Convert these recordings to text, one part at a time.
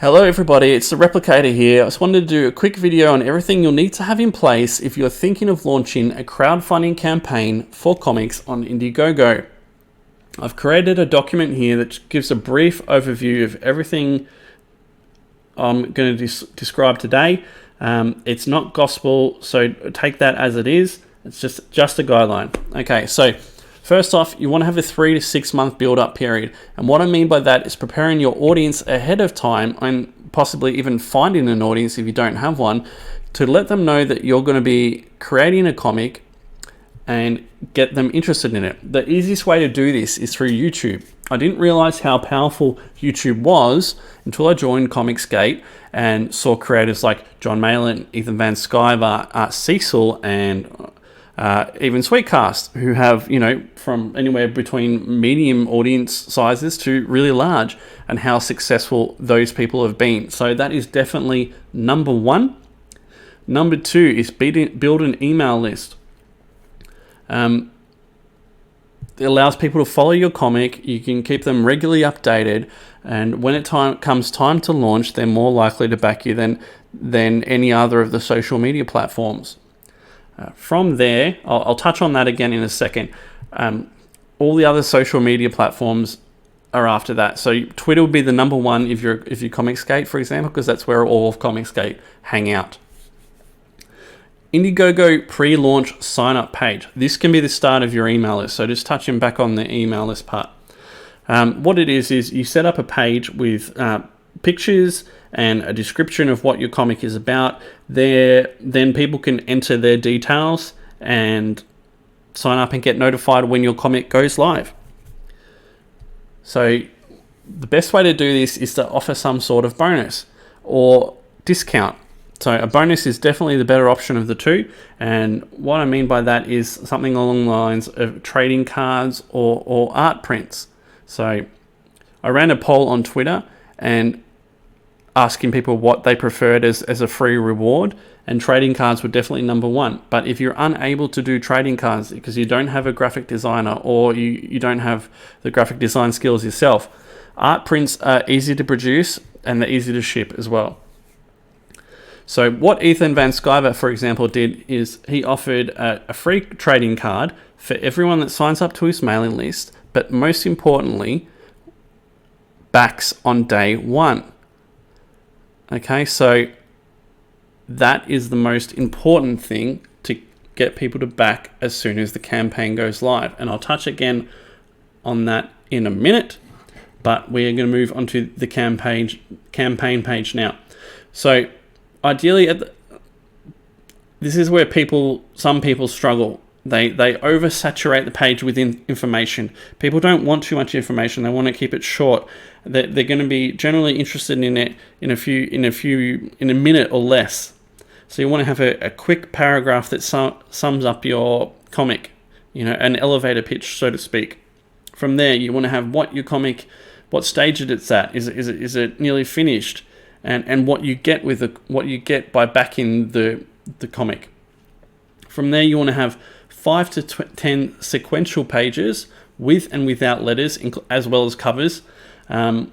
Hello everybody, it's the Replicator here. I just wanted to do a quick video on everything you'll need to have in place if you're thinking of launching a crowdfunding campaign for comics on Indiegogo. I've created a document here that gives a brief overview of everything I'm going to describe today. It's not gospel, so take that as it is. It's just a guideline. Okay, so first off, you want to have a 3 to 6 month build-up period. And what I mean by that is preparing your audience ahead of time and possibly even finding an audience if you don't have one to let them know that you're going to be creating a comic and get them interested in it. The easiest way to do this is through YouTube. I didn't realize how powerful YouTube was until I joined Comicsgate and saw creators like John Malin, Ethan Van Sciver, Art Cecil, and even Sweetcast, who have, from anywhere between medium audience sizes to really large, and how successful those people have been. So that is definitely number one. Number two is build an email list. It allows people to follow your comic. You can keep them regularly updated, and when it comes time to launch, they're more likely to back you than any other of the social media platforms. From there, I'll touch on that again in a second. All the other social media platforms are after that. So Twitter would be the number one if you're Comicsgate, for example, because that's where all of Comicsgate hang out. Indiegogo pre-launch sign-up page. This can be the start of your email list. So just touching back on the email list part. What it is you set up a page with pictures and a description of what your comic is about. Then people can enter their details and sign up and get notified when your comic goes live. So the best way to do this is to offer some sort of bonus or discount. So a bonus is definitely the better option of the two. And what I mean by that is something along the lines of trading cards or art prints. So I ran a poll on Twitter and asking people what they preferred as a free reward, and trading cards were definitely number one. But if you're unable to do trading cards because you don't have a graphic designer or you don't have the graphic design skills yourself, art prints are easy to produce and they're easy to ship as well. So what Ethan Van Sciver, for example, did is he offered a free trading card for everyone that signs up to his mailing list, but most importantly, backs on day one. Okay, so that is the most important thing to get people to back as soon as the campaign goes live. And I'll touch again on that in a minute, but we're going to move on to the campaign page now. So ideally, this is where some people struggle. They oversaturate the page with information. People don't want too much information. They want to keep it short. They're going to be generally interested in it in a minute or less. So you want to have a quick paragraph that sums up your comic, an elevator pitch, so to speak. From there, you want to have what stage it's at. Is it nearly finished? And what you get what you get by backing the comic. From there, you want to have 5 to 10 sequential pages with and without letters, as well as covers. And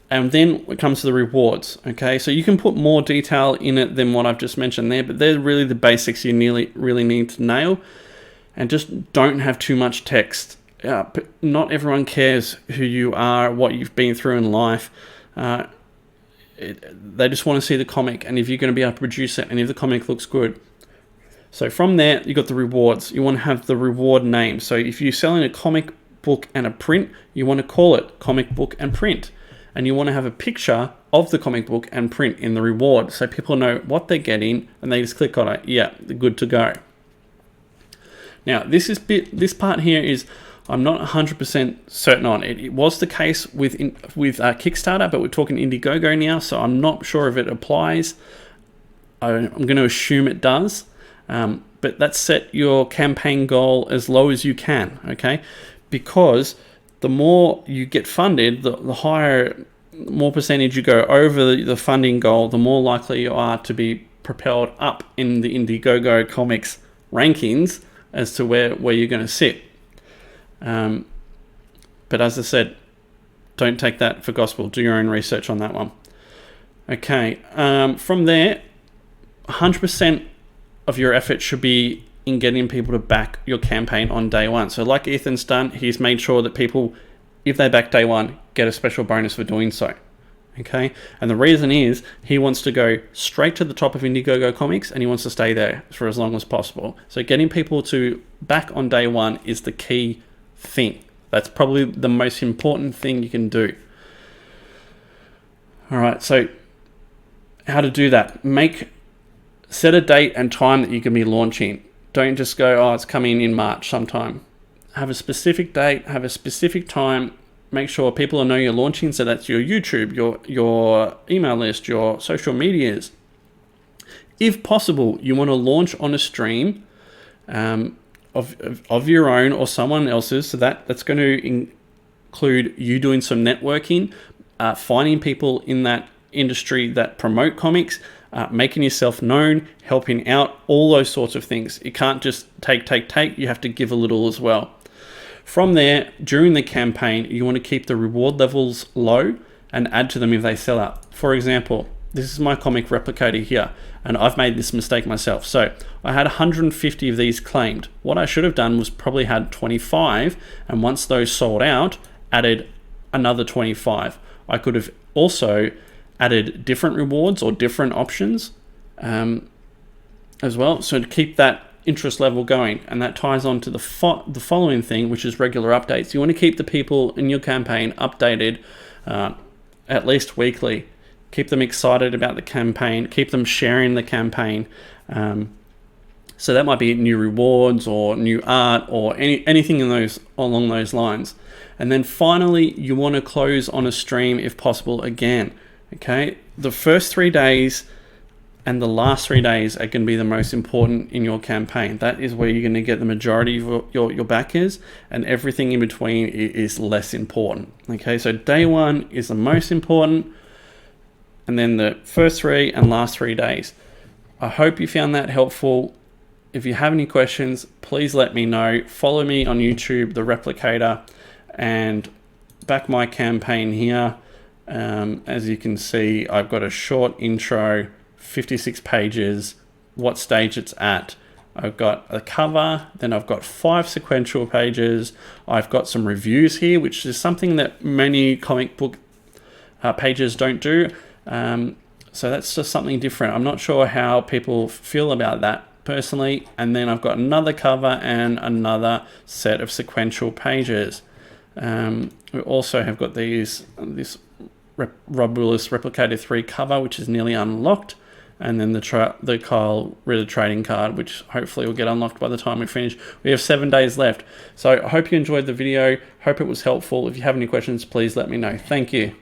then it comes to the rewards. Okay, so you can put more detail in it than what I've just mentioned there, but they're really the basics you really need to nail. And just don't have too much text. Not everyone cares who you are, what you've been through in life. They just want to see the comic, and if you're going to be able to produce it, and if the comic looks good. So from there, you got the rewards. You want to have the reward name. So if you're selling a comic book and a print, you want to call it comic book and print. And you want to have a picture of the comic book and print in the reward, so people know what they're getting, and they just click on it. Yeah, they're good to go. Now, this part here is I'm not 100% certain on it. It was the case with Kickstarter, but we're talking Indiegogo now, so I'm not sure if it applies. I'm going to assume it does. But let's set your campaign goal as low as you can, okay? Because the more you get funded, the more percentage you go over the funding goal, the more likely you are to be propelled up in the Indiegogo comics rankings as to where you're going to sit. But as I said, don't take that for gospel. Do your own research on that one. Okay, from there, 100% of your effort should be in getting people to back your campaign on day one. So like Ethan's done, he's made sure that people, if they back day one, get a special bonus for doing so. Okay, and the reason is he wants to go straight to the top of Indiegogo comics, and he wants to stay there for as long as possible. So getting people to back on day one is the key thing. That's probably the most important thing you can do. All right, so how to do that? Set a date and time that you can be launching. Don't just go, oh, it's coming in March sometime. Have a specific date, have a specific time. Make sure people know you're launching, so that's your YouTube, your email list, your social medias. If possible, you want to launch on a stream of your own or someone else's, so that's going to include you doing some networking, finding people in that industry that promote comics, making yourself known, helping out, all those sorts of things. You can't just take. You have to give a little as well. From there, during the campaign, you want to keep the reward levels low and add to them if they sell out. For example, this is my comic Replicator here, and I've made this mistake myself. So I had 150 of these claimed. What I should have done was probably had 25, and once those sold out, added another 25. I could have also added different rewards or different options as well, so to keep that interest level going. And that ties on to the following thing, which is regular updates. You want to keep the people in your campaign updated at least weekly. Keep them excited about the campaign, keep them sharing the campaign. So that might be new rewards or new art or anything along those lines. And then finally, you want to close on a stream if possible again. Okay, the first 3 days and the last 3 days are going to be the most important in your campaign. That is where you're going to get the majority of your backers, and everything in between is less important. Okay, so day one is the most important, and then the first 3 and last 3 days. I hope you found that helpful. If you have any questions, please let me know. Follow me on YouTube, The Replicator, and back my campaign here. As you can see, I've got a short intro, 56 pages, what stage it's at. I've got a cover, then I've got 5 sequential pages. I've got some reviews here, which is something that many comic book pages don't do. So that's just something different. I'm not sure how people feel about that personally. And then I've got another cover and another set of sequential pages. We also have got this Rob Willis Replicator 3 cover, which is nearly unlocked, and then the Kyle Ritter trading card, which hopefully will get unlocked by the time we finish. We have 7 days left. So I hope you enjoyed the video. Hope it was helpful. If you have any questions, please let me know. Thank you.